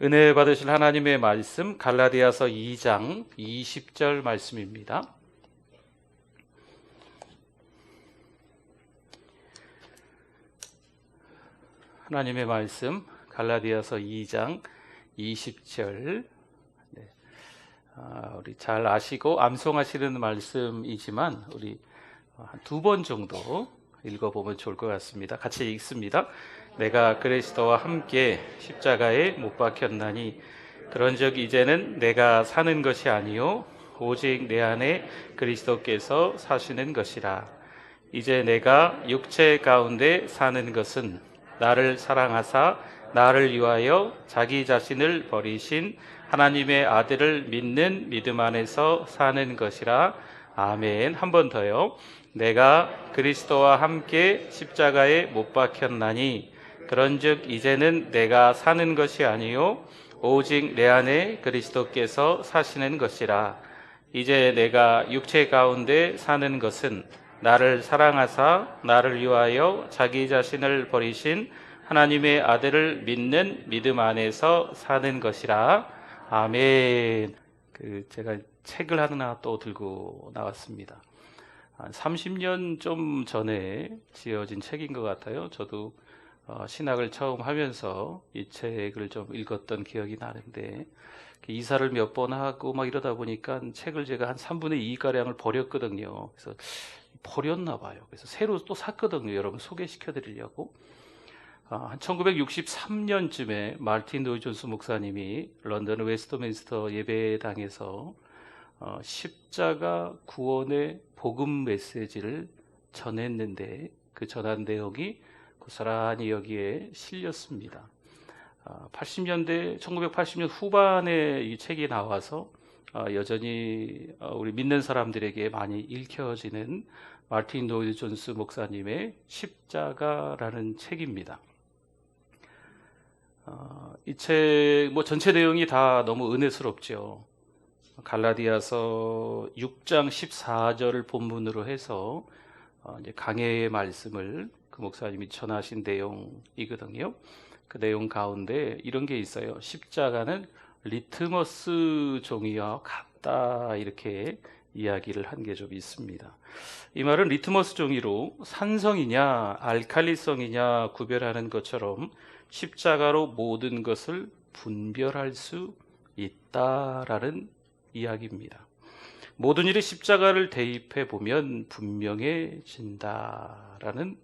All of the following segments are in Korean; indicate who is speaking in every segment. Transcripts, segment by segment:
Speaker 1: 은혜 받으실 하나님의 말씀 갈라디아서 2장 20절 말씀입니다. 하나님의 말씀 갈라디아서 2장 20절. 우리 잘 아시고 암송하시는 말씀이지만 우리 한 두 번 정도 읽어보면 좋을 것 같습니다. 같이 읽습니다. 내가 그리스도와 함께 십자가에 못 박혔나니 그런즉 이제는 내가 사는 것이 아니요 오직 내 안에 그리스도께서 사시는 것이라. 이제 내가 육체 가운데 사는 것은 나를 사랑하사 나를 위하여 자기 자신을 버리신 하나님의 아들을 믿는 믿음 안에서 사는 것이라. 아멘. 한 번 더요. 내가 그리스도와 함께 십자가에 못 박혔나니 그런즉 이제는 내가 사는 것이 아니요 오직 내 안에 그리스도께서 사시는 것이라. 이제 내가 육체 가운데 사는 것은 나를 사랑하사 나를 위하여 자기 자신을 버리신 하나님의 아들을 믿는 믿음 안에서 사는 것이라. 아멘. 제가 책을 하나 또 들고 나왔습니다. 한 30년 좀 전에 지어진 책인 것 같아요. 저도 신학을 처음 하면서 이 책을 좀 읽었던 기억이 나는데, 이사를 몇 번 하고 막 이러다 보니까 책을 제가 한 3분의 2가량을 버렸거든요. 그래서 버렸나 봐요. 그래서 새로 또 샀거든요. 여러분 소개시켜 드리려고. 한 1963년쯤에 마틴 로이 존스 목사님이 런던 웨스트민스터 예배당에서 십자가 구원의 복음 메시지를 전했는데, 그 전한 내용이 고스란히 여기에 실렸습니다. 1980년 후반에 이 책이 나와서 여전히 우리 믿는 사람들에게 많이 읽혀지는 마틴 로이 존스 목사님의 십자가라는 책입니다. 이 책 전체 내용이 다 너무 은혜스럽죠. 갈라디아서 6장 14절을 본문으로 해서 이제 강해의 말씀을 그 목사님이 전하신 내용이거든요. 그 내용 가운데 이런 게 있어요. 십자가는 리트머스 종이와 같다, 이렇게 이야기를 한 게 좀 있습니다. 이 말은 리트머스 종이로 산성이냐 알칼리성이냐 구별하는 것처럼 십자가로 모든 것을 분별할 수 있다라는 이야기입니다. 모든 일이 십자가를 대입해 보면 분명해진다라는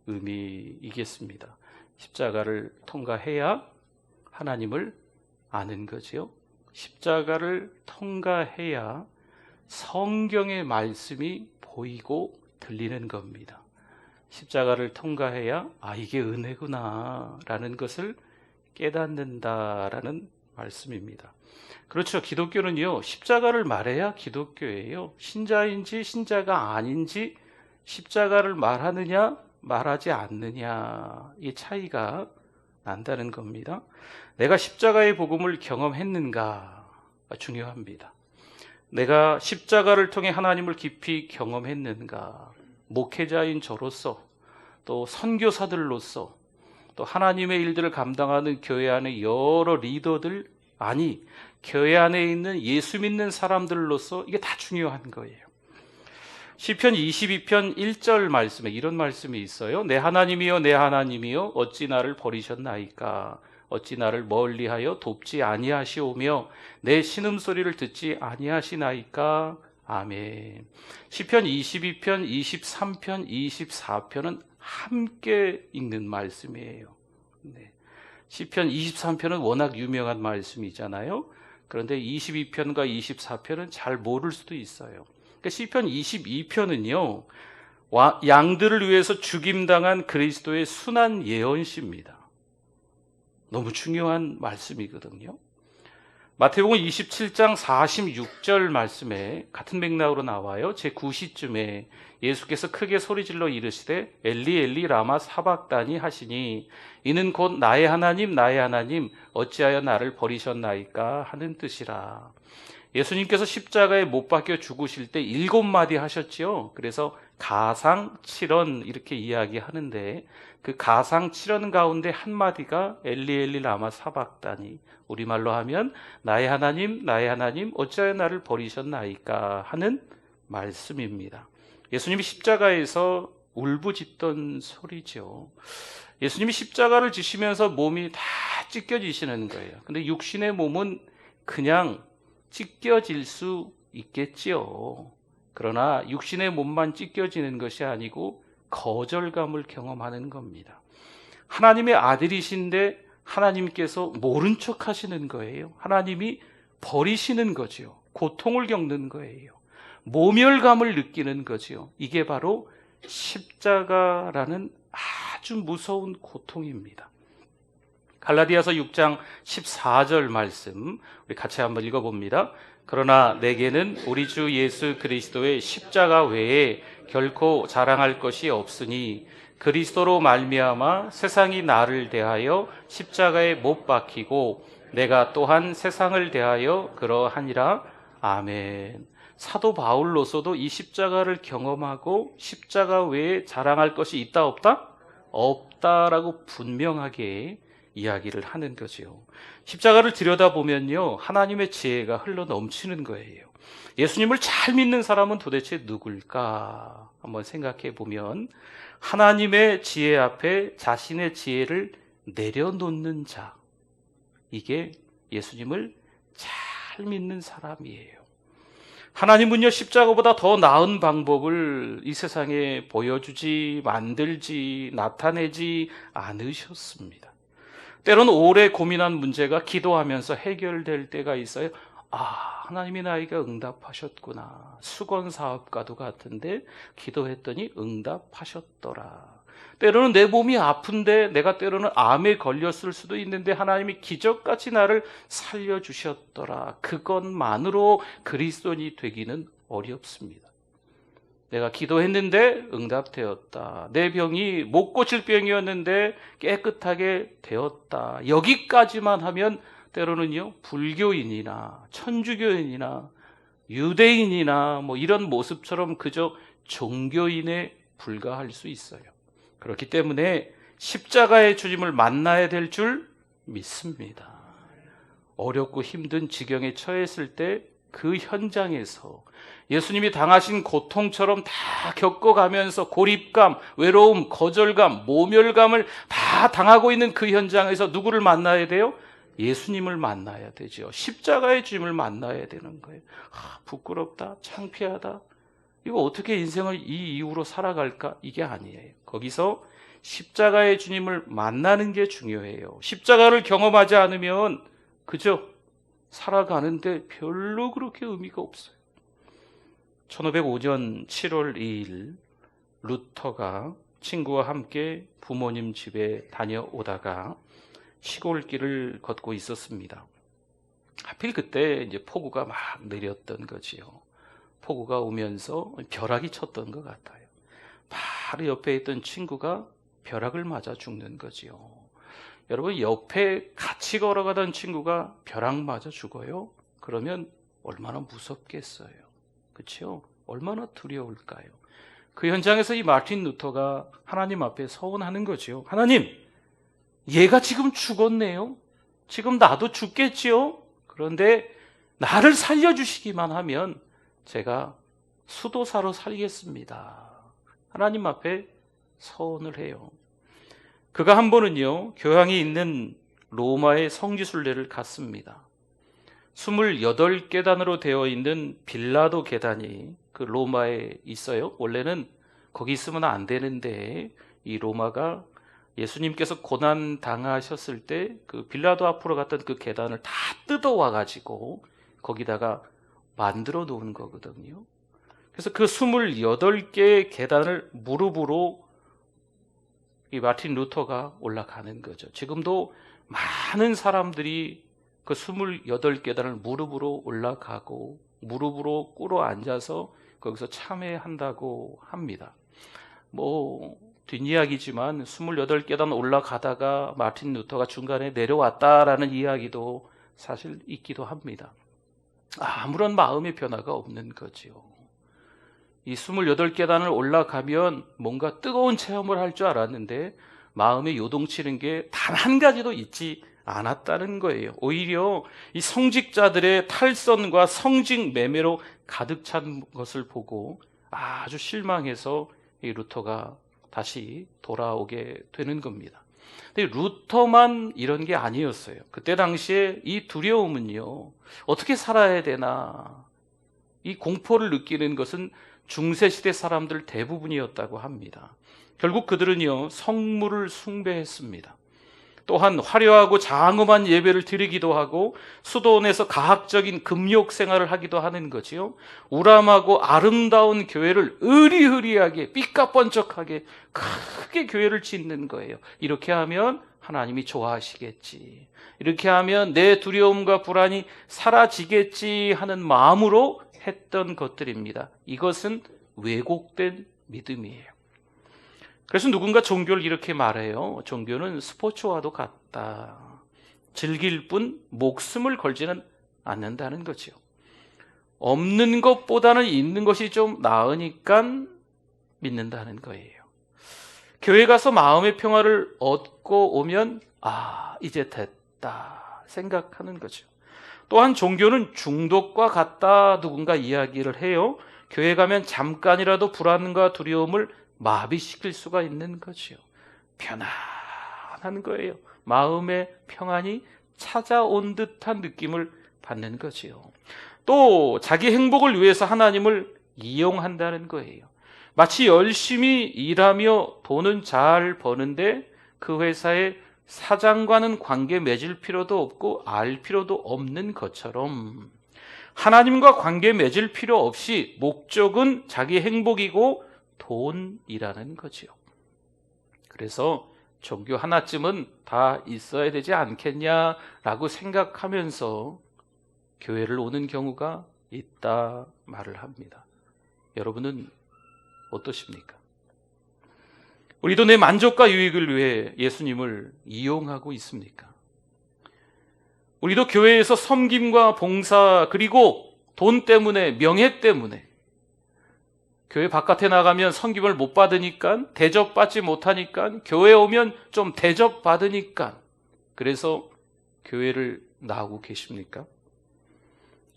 Speaker 1: 의미이겠습니다. 십자가를 통과해야 하나님을 아는 거지요. 십자가를 통과해야 성경의 말씀이 보이고 들리는 겁니다. 십자가를 통과해야 이게 은혜구나 라는 것을 깨닫는다라는 말씀입니다. 그렇죠. 기독교는요, 십자가를 말해야 기독교예요. 신자인지 신자가 아닌지 십자가를 말하느냐 말하지 않느냐, 이 차이가 난다는 겁니다. 내가 십자가의 복음을 경험했는가 중요합니다. 내가 십자가를 통해 하나님을 깊이 경험했는가, 목회자인 저로서, 또 선교사들로서, 또 하나님의 일들을 감당하는 교회 안의 여러 리더들, 교회 안에 있는 예수 믿는 사람들로서 이게 다 중요한 거예요. 시편 22편 1절 말씀에 이런 말씀이 있어요. 내 하나님이여 내 하나님이여 어찌 나를 버리셨나이까. 어찌 나를 멀리하여 돕지 아니하시오며 내 신음소리를 듣지 아니하시나이까. 아멘. 시편 22편, 23편, 24편은 함께 읽는 말씀이에요. 시편 23편은 워낙 유명한 말씀이잖아요. 그런데 22편과 24편은 잘 모를 수도 있어요. 시편 22편은요, 양들을 위해서 죽임당한 그리스도의 순한 예언시입니다. 너무 중요한 말씀이거든요. 마태복음 27장 46절 말씀에 같은 맥락으로 나와요. 제9시쯤에 예수께서 크게 소리질러 이르시되 엘리 엘리 라마 사박다니 하시니 이는 곧 나의 하나님 나의 하나님 어찌하여 나를 버리셨나이까 하는 뜻이라. 예수님께서 십자가에 못 박혀 죽으실 때 7마디 하셨지요. 그래서 가상 7언 이렇게 이야기하는데 그 가상 7언 가운데 한 마디가 엘리 엘리 라마 사박다니, 우리말로 하면 나의 하나님 어찌하여 나를 버리셨나이까 하는 말씀입니다. 예수님이 십자가에서 울부짖던 소리죠. 예수님이 십자가를 지시면서 몸이 다 찢겨지시는 거예요. 근데 육신의 몸은 그냥 찢겨질 수 있겠지요. 그러나 육신의 몸만 찢겨지는 것이 아니고 거절감을 경험하는 겁니다. 하나님의 아들이신데 하나님께서 모른 척 하시는 거예요. 하나님이 버리시는 거죠. 고통을 겪는 거예요. 모멸감을 느끼는 거죠. 이게 바로 십자가라는 아주 무서운 고통입니다. 갈라디아서 6장 14절 말씀 우리 같이 한번 읽어봅니다. 그러나 내게는 우리 주 예수 그리스도의 십자가 외에 결코 자랑할 것이 없으니 그리스도로 말미암아 세상이 나를 대하여 십자가에 못 박히고 내가 또한 세상을 대하여 그러하니라. 아멘. 사도 바울로서도 이 십자가를 경험하고 십자가 외에 자랑할 것이 있다 없다? 없다라고 분명하게 이야기를 하는 거죠. 십자가를 들여다보면요, 하나님의 지혜가 흘러 넘치는 거예요. 예수님을 잘 믿는 사람은 도대체 누굴까? 한번 생각해 보면 하나님의 지혜 앞에 자신의 지혜를 내려놓는 자, 이게 예수님을 잘 믿는 사람이에요. 하나님은요, 십자가보다 더 나은 방법을 이 세상에 보여주지, 만들지, 나타내지 않으셨습니다. 때로는 오래 고민한 문제가 기도하면서 해결될 때가 있어요. 하나님이 나에게 응답하셨구나. 수건사업과도 같은데 기도했더니 응답하셨더라. 때로는 내 몸이 아픈데 내가 때로는 암에 걸렸을 수도 있는데 하나님이 기적같이 나를 살려주셨더라. 그것만으로 그리스도인이 되기는 어렵습니다. 내가 기도했는데 응답되었다. 내 병이 못 고칠 병이었는데 깨끗하게 되었다. 여기까지만 하면 때로는요, 불교인이나 천주교인이나 유대인이나 이런 모습처럼 그저 종교인에 불과할 수 있어요. 그렇기 때문에 십자가의 주님을 만나야 될 줄 믿습니다. 어렵고 힘든 지경에 처했을 때 그 현장에서 예수님이 당하신 고통처럼 다 겪어가면서 고립감, 외로움, 거절감, 모멸감을 다 당하고 있는 그 현장에서 누구를 만나야 돼요? 예수님을 만나야 되죠. 십자가의 주님을 만나야 되는 거예요. 부끄럽다, 창피하다, 이거 어떻게 인생을 이 이후로 살아갈까? 이게 아니에요. 거기서 십자가의 주님을 만나는 게 중요해요. 십자가를 경험하지 않으면 그저 살아가는데 별로 그렇게 의미가 없어요. 1505년 7월 2일 루터가 친구와 함께 부모님 집에 다녀오다가 시골길을 걷고 있었습니다. 하필 그때 이제 폭우가 막 내렸던 거지요. 폭우가 오면서 벼락이 쳤던 것 같아요. 바로 옆에 있던 친구가 벼락을 맞아 죽는 거지요. 여러분, 옆에 같이 걸어가던 친구가 벼락 맞아 죽어요? 그러면 얼마나 무섭겠어요. 그렇죠? 얼마나 두려울까요? 그 현장에서 이 마틴 루터가 하나님 앞에 서원하는 거죠. 하나님, 얘가 지금 죽었네요. 지금 나도 죽겠지요. 그런데 나를 살려주시기만 하면 제가 수도사로 살겠습니다. 하나님 앞에 서원을 해요. 그가 한 번은요, 교황이 있는 로마의 성지순례를 갔습니다. 28계단으로 되어 있는 빌라도 계단이 그 로마에 있어요. 원래는 거기 있으면 안 되는데 이 로마가 예수님께서 고난 당하셨을 때 그 빌라도 앞으로 갔던 그 계단을 다 뜯어와 가지고 거기다가 만들어 놓은 거거든요. 그래서 그 28개의 계단을 무릎으로 이 마틴 루터가 올라가는 거죠. 지금도 많은 사람들이 그 28계단을 무릎으로 올라가고 무릎으로 꿇어 앉아서 거기서 참회한다고 합니다. 뒷이야기지만 28계단 올라가다가 마틴 루터가 중간에 내려왔다라는 이야기도 사실 있기도 합니다. 아무런 마음의 변화가 없는 거지요. 이 28계단을 올라가면 뭔가 뜨거운 체험을 할 줄 알았는데 마음에 요동치는 게 단 한 가지도 있지 않았다는 거예요. 오히려 이 성직자들의 탈선과 성직 매매로 가득 찬 것을 보고 아주 실망해서 이 루터가 다시 돌아오게 되는 겁니다. 근데 루터만 이런 게 아니었어요. 그때 당시에 이 두려움은요, 어떻게 살아야 되나, 이 공포를 느끼는 것은 중세시대 사람들 대부분이었다고 합니다. 결국 그들은요, 성물을 숭배했습니다. 또한 화려하고 장엄한 예배를 드리기도 하고 수도원에서 가학적인 금욕 생활을 하기도 하는 거지요. 우람하고 아름다운 교회를 으리으리하게 삐까뻔쩍하게 크게 교회를 짓는 거예요. 이렇게 하면 하나님이 좋아하시겠지, 이렇게 하면 내 두려움과 불안이 사라지겠지 하는 마음으로 했던 것들입니다. 이것은 왜곡된 믿음이에요. 그래서 누군가 종교를 이렇게 말해요. 종교는 스포츠와도 같다. 즐길 뿐 목숨을 걸지는 않는다는 거죠. 없는 것보다는 있는 것이 좀 나으니까 믿는다는 거예요. 교회 가서 마음의 평화를 얻고 오면 이제 됐다 생각하는 거죠. 또한 종교는 중독과 같다 누군가 이야기를 해요. 교회 가면 잠깐이라도 불안과 두려움을 마비시킬 수가 있는 거죠. 편안한 거예요. 마음의 평안이 찾아온 듯한 느낌을 받는 거지요. 또 자기 행복을 위해서 하나님을 이용한다는 거예요. 마치 열심히 일하며 돈은 잘 버는데 그 회사의 사장과는 관계 맺을 필요도 없고 알 필요도 없는 것처럼 하나님과 관계 맺을 필요 없이 목적은 자기 행복이고 돈이라는 거지요. 그래서 종교 하나쯤은 다 있어야 되지 않겠냐라고 생각하면서 교회를 오는 경우가 있다 말을 합니다. 여러분은 어떠십니까? 우리도 내 만족과 유익을 위해 예수님을 이용하고 있습니까? 우리도 교회에서 섬김과 봉사 그리고 돈 때문에, 명예 때문에 교회 바깥에 나가면 섬김을 못 받으니까, 대접받지 못하니까, 교회 오면 좀 대접받으니까 그래서 교회를 나오고 계십니까?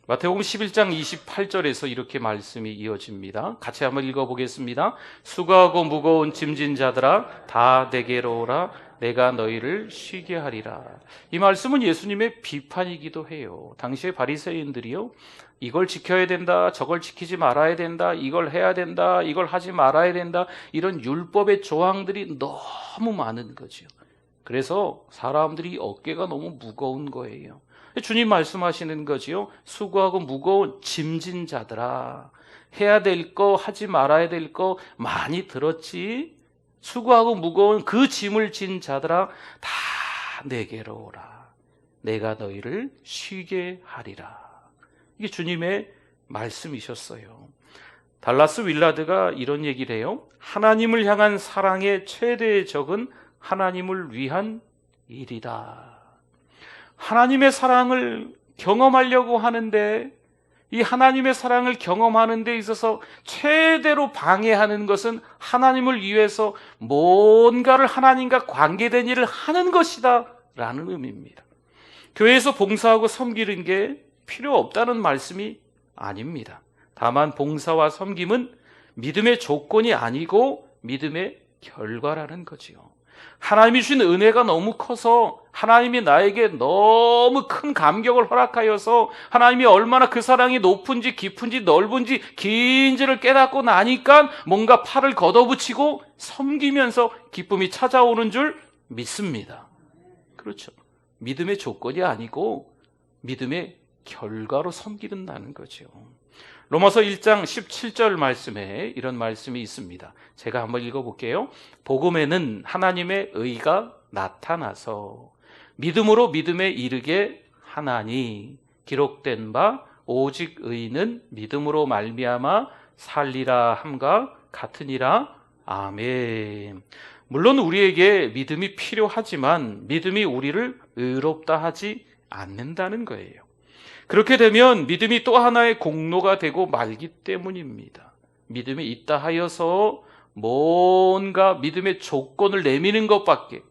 Speaker 1: 마태복음 11장 28절에서 이렇게 말씀이 이어집니다. 같이 한번 읽어보겠습니다. 수고하고 무거운 짐진 자들아 다 내게로 오라 내가 너희를 쉬게 하리라. 이 말씀은 예수님의 비판이기도 해요. 당시의 바리새인들이요, 이걸 지켜야 된다, 저걸 지키지 말아야 된다, 이걸 해야 된다, 이걸 하지 말아야 된다, 이런 율법의 조항들이 너무 많은 거죠. 그래서 사람들이 어깨가 너무 무거운 거예요. 주님 말씀하시는 거지요. 수고하고 무거운 짐진 자들아, 해야 될 거, 하지 말아야 될 거 많이 들었지? 수고하고 무거운 그 짐을 진 자들아 다 내게로 오라 내가 너희를 쉬게 하리라. 이게 주님의 말씀이셨어요. 달라스 윌라드가 이런 얘기를 해요. 하나님을 향한 사랑의 최대의 적은 하나님을 위한 일이다. 하나님의 사랑을 경험하려고 하는데 이 하나님의 사랑을 경험하는 데 있어서 최대로 방해하는 것은 하나님을 위해서 뭔가를 하나님과 관계된 일을 하는 것이다 라는 의미입니다. 교회에서 봉사하고 섬기는 게 필요 없다는 말씀이 아닙니다. 다만 봉사와 섬김은 믿음의 조건이 아니고 믿음의 결과라는 거지요. 하나님이 주신 은혜가 너무 커서 하나님이 나에게 너무 큰 감격을 허락하여서 하나님이 얼마나 그 사랑이 높은지 깊은지 넓은지 긴지를 깨닫고 나니까 뭔가 팔을 걷어붙이고 섬기면서 기쁨이 찾아오는 줄 믿습니다. 그렇죠. 믿음의 조건이 아니고 믿음의 결과로 섬기는다는 거죠. 로마서 1장 17절 말씀에 이런 말씀이 있습니다. 제가 한번 읽어볼게요. 복음에는 하나님의 의가 나타나서 믿음으로 믿음에 이르게 하나니 기록된 바 오직 의는 믿음으로 말미암아 살리라 함과 같으니라. 아멘. 물론 우리에게 믿음이 필요하지만 믿음이 우리를 의롭다 하지 않는다는 거예요. 그렇게 되면 믿음이 또 하나의 공로가 되고 말기 때문입니다. 믿음이 있다 하여서 뭔가 믿음의 조건을 내미는 것밖에,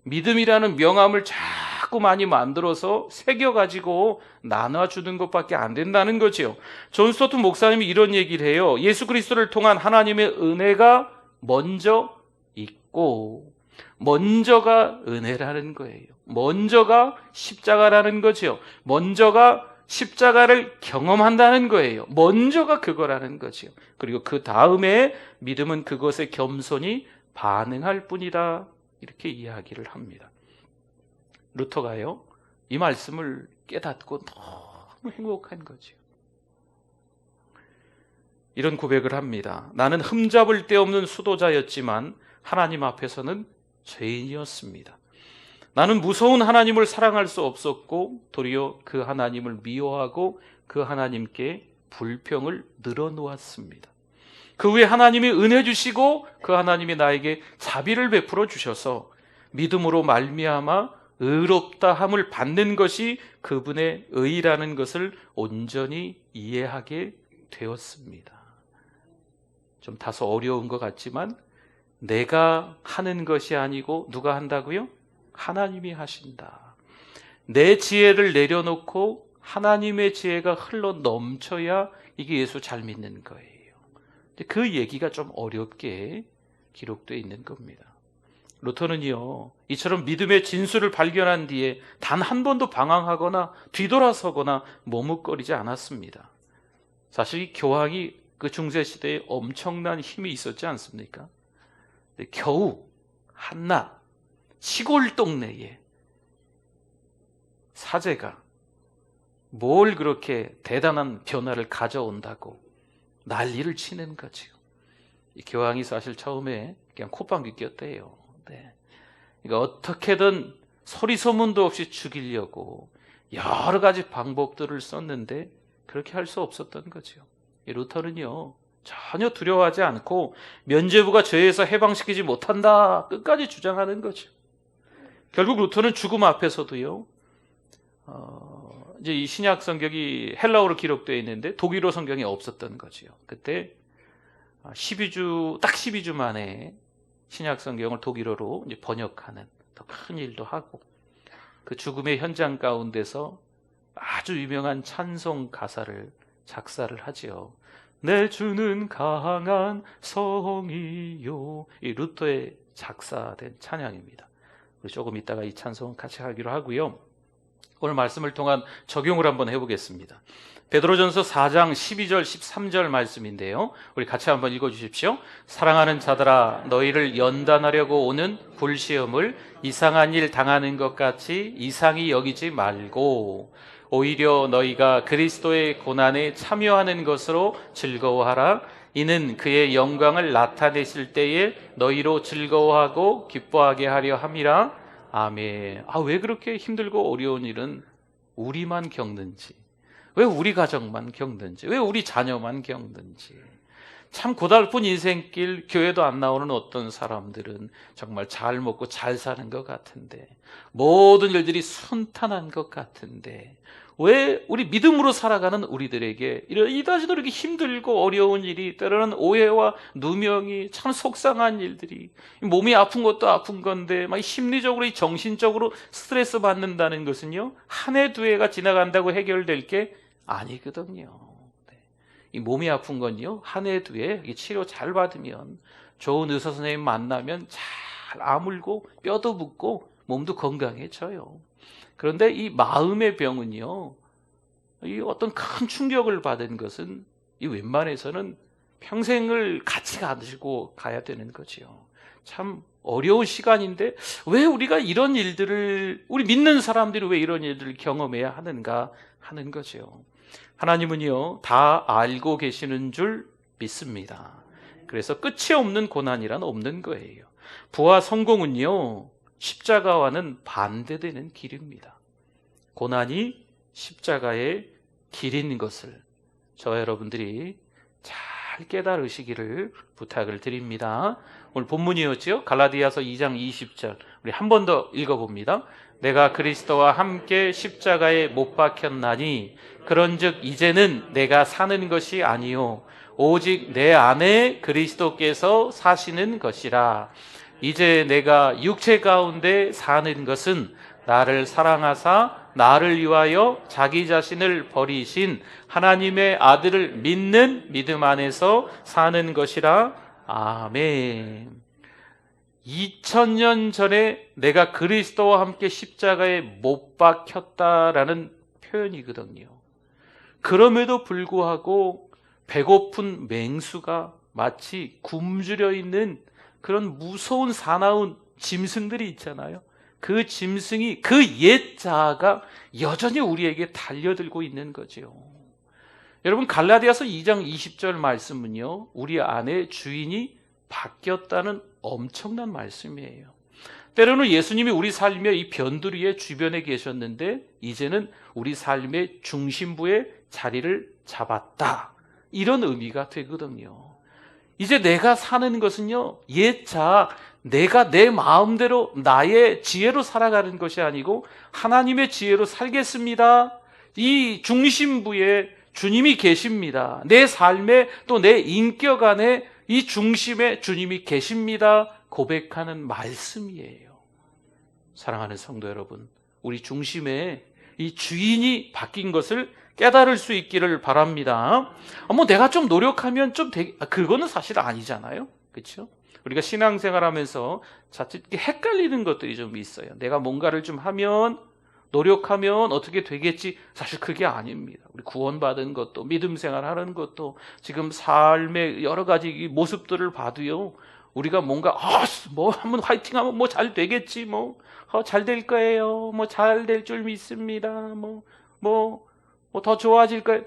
Speaker 1: 믿음이라는 명함을 자꾸 많이 만들어서 새겨가지고 나눠주는 것밖에 안 된다는 거죠. 존 스토트 목사님이 이런 얘기를 해요. 예수 그리스도를 통한 하나님의 은혜가 먼저 있고, 먼저가 은혜라는 거예요. 먼저가 십자가라는 거죠. 먼저가 십자가를 경험한다는 거예요. 먼저가 그거라는 거죠. 그리고 그 다음에 믿음은 그것에 겸손히 반응할 뿐이다, 이렇게 이야기를 합니다. 루터가요, 이 말씀을 깨닫고 너무 행복한 거죠. 이런 고백을 합니다. 나는 흠잡을 데 없는 수도자였지만 하나님 앞에서는 죄인이었습니다. 나는 무서운 하나님을 사랑할 수 없었고 도리어 그 하나님을 미워하고 그 하나님께 불평을 늘어놓았습니다. 그 후에 하나님이 은혜 주시고 그 하나님이 나에게 자비를 베풀어 주셔서 믿음으로 말미암아 의롭다 함을 받는 것이 그분의 의라는 것을 온전히 이해하게 되었습니다. 좀 다소 어려운 것 같지만 내가 하는 것이 아니고 누가 한다고요? 하나님이 하신다. 내 지혜를 내려놓고 하나님의 지혜가 흘러 넘쳐야 이게 예수 잘 믿는 거예요. 그 얘기가 좀 어렵게 기록되어 있는 겁니다. 루터는요, 이처럼 믿음의 진수를 발견한 뒤에 단 한 번도 방황하거나 뒤돌아서거나 머뭇거리지 않았습니다. 사실 이 교황이 그 중세시대에 엄청난 힘이 있었지 않습니까? 겨우 한낱 시골 동네에 사제가 뭘 그렇게 대단한 변화를 가져온다고 난리를 치는 거죠. 이 교황이 사실 처음에 그냥 콧방귀 꼈대요. 네. 그러니까 어떻게든 소리 소문도 없이 죽이려고 여러 가지 방법들을 썼는데 그렇게 할 수 없었던 거죠. 이 루터는요, 전혀 두려워하지 않고 면죄부가 죄에서 해방시키지 못한다 끝까지 주장하는 거죠. 결국 루터는 죽음 앞에서도요, 이제 이 신약 성경이 헬라어로 기록되어 있는데 독일어 성경이 없었던 거죠. 그때 12주, 딱 12주 만에 신약 성경을 독일어로 이제 번역하는 더 큰 일도 하고, 그 죽음의 현장 가운데서 아주 유명한 찬송 가사를 작사를 하지요. 내 주는 강한 성이요. 이 루터의 작사된 찬양입니다. 우리 조금 이따가 이 찬송 같이 하기로 하고요. 오늘 말씀을 통한 적용을 한번 해보겠습니다. 베드로전서 4장 12절 13절 말씀인데요, 우리 같이 한번 읽어주십시오. 사랑하는 자들아, 너희를 연단하려고 오는 불시험을 이상한 일 당하는 것 같이 이상히 여기지 말고 오히려 너희가 그리스도의 고난에 참여하는 것으로 즐거워하라. 이는 그의 영광을 나타내실 때에 너희로 즐거워하고 기뻐하게 하려 함이라. 아멘. 왜 그렇게 힘들고 어려운 일은 우리만 겪는지, 왜 우리 가정만 겪는지, 왜 우리 자녀만 겪는지. 참 고달픈 인생길, 교회도 안 나오는 어떤 사람들은 정말 잘 먹고 잘 사는 것 같은데, 모든 일들이 순탄한 것 같은데, 왜 우리 믿음으로 살아가는 우리들에게 이다지도 이렇게 힘들고 어려운 일이, 때로는 오해와 누명이, 참 속상한 일들이, 몸이 아픈 것도 아픈 건데 막 심리적으로 정신적으로 스트레스 받는다는 것은요, 한 해 두 해가 지나간다고 해결될 게 아니거든요. 이 몸이 아픈 건요, 한 해 두 해 치료 잘 받으면, 좋은 의사 선생님 만나면 잘 아물고 뼈도 붙고 몸도 건강해져요. 그런데 이 마음의 병은요, 이 어떤 큰 충격을 받은 것은 이 웬만해서는 평생을 같이 가지고 가야 되는 거죠. 참 어려운 시간인데 왜 우리가 이런 일들을, 우리 믿는 사람들이 왜 이런 일들을 경험해야 하는가 하는 거죠. 하나님은요, 다 알고 계시는 줄 믿습니다. 그래서 끝이 없는 고난이란 없는 거예요. 부와 성공은요, 십자가와는 반대되는 길입니다. 고난이 십자가의 길인 것을 저와 여러분들이 잘 잘 깨달으시기를 부탁을 드립니다. 오늘 본문이었죠? 갈라디아서 2장 20절. 우리 한 번 더 읽어봅니다. 내가 그리스도와 함께 십자가에 못 박혔나니 그런즉 이제는 내가 사는 것이 아니요 오직 내 안에 그리스도께서 사시는 것이라. 이제 내가 육체 가운데 사는 것은 나를 사랑하사 나를 위하여 자기 자신을 버리신 하나님의 아들을 믿는 믿음 안에서 사는 것이라. 아멘. 2000년 전에 내가 그리스도와 함께 십자가에 못 박혔다라는 표현이거든요. 그럼에도 불구하고 배고픈 맹수가 마치 굶주려 있는 그런 무서운 사나운 짐승들이 있잖아요. 그 짐승이, 그 옛 자아가 여전히 우리에게 달려들고 있는 거죠. 여러분, 갈라디아서 2장 20절 말씀은요, 우리 안에 주인이 바뀌었다는 엄청난 말씀이에요. 때로는 예수님이 우리 삶의 이 변두리의 주변에 계셨는데 이제는 우리 삶의 중심부에 자리를 잡았다, 이런 의미가 되거든요. 이제 내가 사는 것은요, 옛 자아, 내가 내 마음대로 나의 지혜로 살아가는 것이 아니고 하나님의 지혜로 살겠습니다. 이 중심부에 주님이 계십니다. 내 삶에 또 내 인격 안에 이 중심에 주님이 계십니다. 고백하는 말씀이에요. 사랑하는 성도 여러분, 우리 중심에 이 주인이 바뀐 것을 깨달을 수 있기를 바랍니다. 내가 좀 노력하면 좀 그거는 사실 아니잖아요. 그렇죠? 우리가 신앙생활하면서 자칫 헷갈리는 것들이 좀 있어요. 내가 뭔가를 좀 하면, 노력하면 어떻게 되겠지? 사실 그게 아닙니다. 우리 구원받은 것도, 믿음 생활하는 것도, 지금 삶의 여러 가지 모습들을 봐도요, 우리가 뭔가 한번 화이팅하면 잘 되겠지, 잘 될 거예요, 잘 될 줄 믿습니다, 더 좋아질 거예요.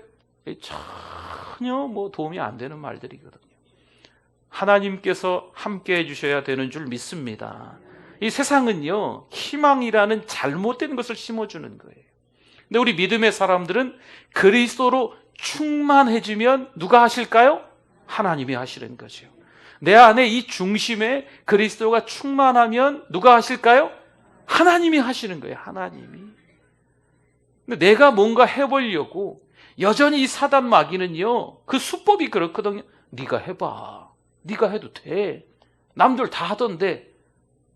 Speaker 1: 전혀 도움이 안 되는 말들이거든요. 하나님께서 함께 해주셔야 되는 줄 믿습니다. 이 세상은요, 희망이라는 잘못된 것을 심어주는 거예요. 근데 우리 믿음의 사람들은 그리스도로 충만해지면 누가 하실까요? 하나님이 하시는 거죠. 내 안에 이 중심에 그리스도가 충만하면 누가 하실까요? 하나님이 하시는 거예요. 하나님이. 근데 내가 뭔가 해보려고 여전히 이 사단 마귀는요, 그 수법이 그렇거든요. 네가 해봐. 네가 해도 돼. 남들 다 하던데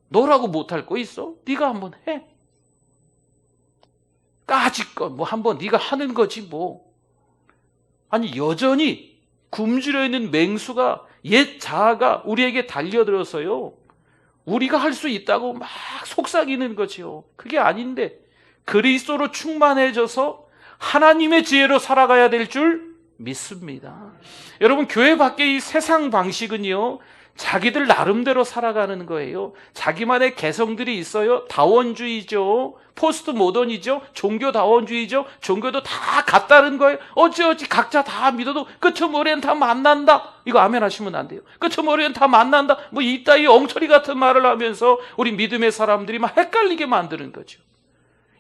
Speaker 1: 너라고 못할 거 있어? 네가 한번 해. 까짓것 한번 네가 하는 거지 아니, 여전히 굶주려 있는 맹수가, 옛 자아가 우리에게 달려들어서요, 우리가 할 수 있다고 막 속삭이는 거죠. 그게 아닌데 그리스도로 충만해져서 하나님의 지혜로 살아가야 될 줄 믿습니다. 여러분, 교회 밖의 이 세상 방식은요, 자기들 나름대로 살아가는 거예요. 자기만의 개성들이 있어요. 다원주의죠. 포스트 모던이죠. 종교다원주의죠. 종교도 다 같다는 거예요. 어찌 각자 다 믿어도 끄트머리엔 다 만난다. 이거 아멘 하시면 안 돼요. 끄트머리엔 다 만난다. 이따위 엉터리 같은 말을 하면서 우리 믿음의 사람들이 막 헷갈리게 만드는 거죠.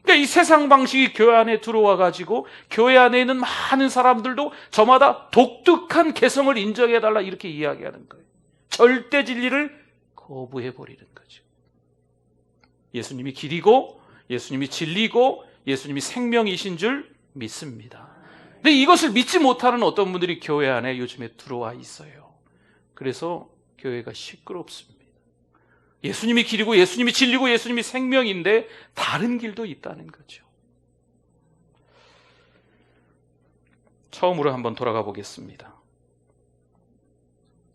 Speaker 1: 그러니까 이 세상 방식이 교회 안에 들어와 가지고 교회 안에 있는 많은 사람들도 저마다 독특한 개성을 인정해달라, 이렇게 이야기하는 거예요. 절대 진리를 거부해버리는 거죠. 예수님이 길이고 예수님이 진리고 예수님이 생명이신 줄 믿습니다. 근데 이것을 믿지 못하는 어떤 분들이 교회 안에 요즘에 들어와 있어요. 그래서 교회가 시끄럽습니다. 예수님이 길이고 예수님이 진리고 예수님이 생명인데 다른 길도 있다는 거죠. 처음으로 한번 돌아가 보겠습니다.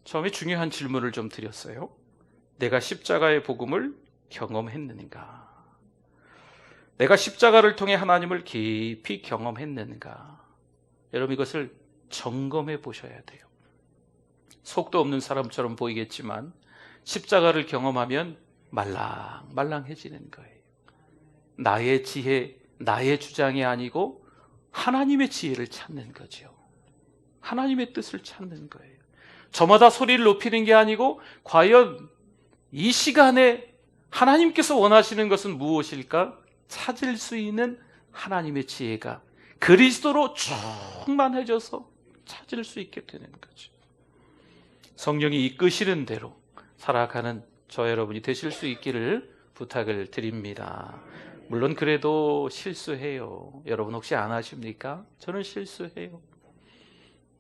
Speaker 1: 처음에 중요한 질문을 좀 드렸어요. 내가 십자가의 복음을 경험했는가? 내가 십자가를 통해 하나님을 깊이 경험했는가? 여러분, 이것을 점검해 보셔야 돼요. 속도 없는 사람처럼 보이겠지만 십자가를 경험하면 말랑말랑해지는 거예요. 나의 지혜, 나의 주장이 아니고 하나님의 지혜를 찾는 거죠. 하나님의 뜻을 찾는 거예요. 저마다 소리를 높이는 게 아니고 과연 이 시간에 하나님께서 원하시는 것은 무엇일까? 찾을 수 있는 하나님의 지혜가 그리스도로 충만해져서 찾을 수 있게 되는 거죠. 성령이 이끄시는 대로 살아가는 저 여러분이 되실 수 있기를 부탁을 드립니다. 물론 그래도 실수해요. 여러분 혹시 안 하십니까? 저는 실수해요.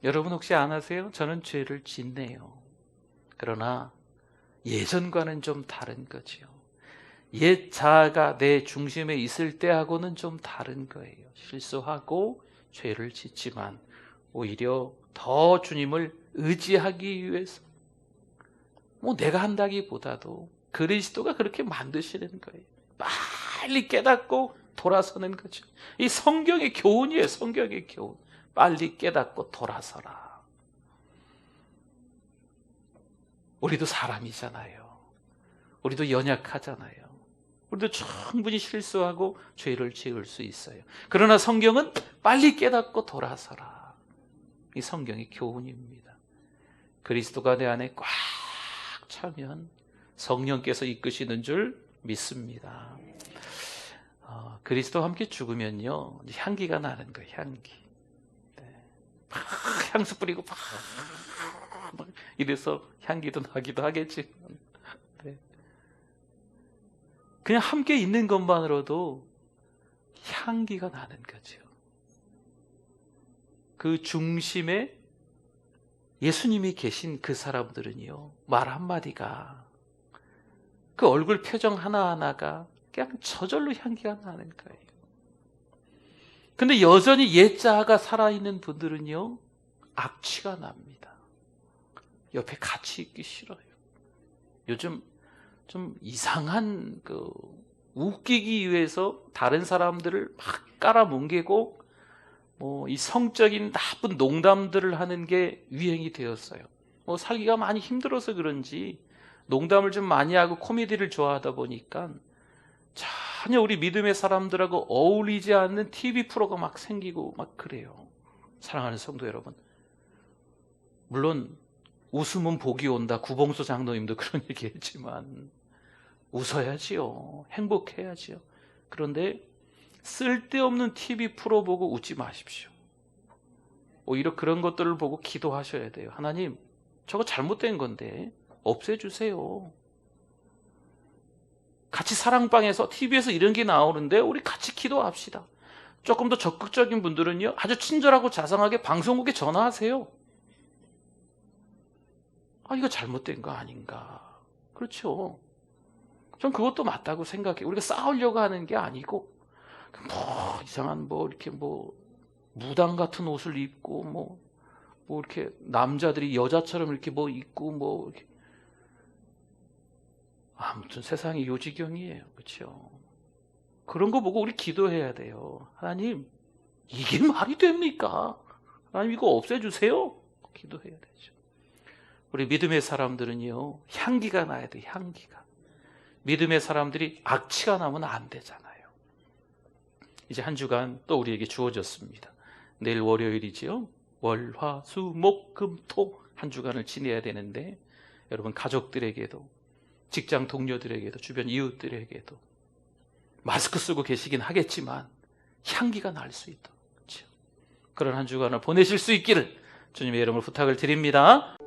Speaker 1: 여러분 혹시 안 하세요? 저는 죄를 짓네요. 그러나 예전과는 좀 다른 거지요. 옛 자아가 내 중심에 있을 때하고는 좀 다른 거예요. 실수하고 죄를 짓지만 오히려 더 주님을 의지하기 위해서 내가 한다기보다도 그리스도가 그렇게 만드시는 거예요. 빨리 깨닫고 돌아서는 거죠. 이 성경의 교훈이에요. 성경의 교훈. 빨리 깨닫고 돌아서라. 우리도 사람이잖아요. 우리도 연약하잖아요. 우리도 충분히 실수하고 죄를 지을 수 있어요. 그러나 성경은 빨리 깨닫고 돌아서라. 이 성경의 교훈입니다. 그리스도가 내 안에 꽉 차면 성령께서 이끄시는 줄 믿습니다. 그리스도와 함께 죽으면요, 향기가 나는 거예요. 향기. 네. 막 향수 뿌리고 막 이래서 향기도 나기도 하겠지만, 네. 그냥 함께 있는 것만으로도 향기가 나는 거죠. 그 중심에 예수님이 계신 그 사람들은요, 말 한마디가, 그 얼굴 표정 하나하나가 그냥 저절로 향기가 나는 거예요. 근데 여전히 옛 자아가 살아있는 분들은요, 악취가 납니다. 옆에 같이 있기 싫어요. 요즘 좀 이상한 웃기기 위해서 다른 사람들을 막 깔아뭉개고 이 성적인 나쁜 농담들을 하는 게 유행이 되었어요. 살기가 많이 힘들어서 그런지 농담을 좀 많이 하고 코미디를 좋아하다 보니까 전혀 우리 믿음의 사람들하고 어울리지 않는 TV 프로가 막 생기고 막 그래요. 사랑하는 성도 여러분, 물론 웃으면 복이 온다, 구봉수 장로님도 그런 얘기 했지만 웃어야지요. 행복해야지요. 그런데 쓸데없는 TV 프로 보고 웃지 마십시오. 오히려 그런 것들을 보고 기도하셔야 돼요. 하나님, 저거 잘못된 건데 없애주세요. 같이 사랑방에서 TV에서 이런 게 나오는데 우리 같이 기도합시다. 조금 더 적극적인 분들은요, 아주 친절하고 자상하게 방송국에 전화하세요. 이거 잘못된 거 아닌가. 그렇죠. 전 그것도 맞다고 생각해요. 우리가 싸우려고 하는 게 아니고 이상한 이렇게 무당 같은 옷을 입고 이렇게 남자들이 여자처럼 이렇게 입고 이렇게, 아무튼 세상이 요지경이에요. 그렇죠? 그런 거 보고 우리 기도해야 돼요. 하나님, 이게 말이 됩니까? 하나님, 이거 없애주세요. 기도해야 되죠. 우리 믿음의 사람들은요, 향기가 나야 돼요. 향기가. 믿음의 사람들이 악취가 나면 안 되잖아요. 이제 한 주간 또 우리에게 주어졌습니다. 내일 월요일이지요. 월, 화, 수, 목, 금, 토 한 주간을 지내야 되는데, 여러분 가족들에게도, 직장 동료들에게도, 주변 이웃들에게도 마스크 쓰고 계시긴 하겠지만 향기가 날 수 있도록, 그렇죠? 그런 한 주간을 보내실 수 있기를 주님의 이름으로 부탁을 드립니다.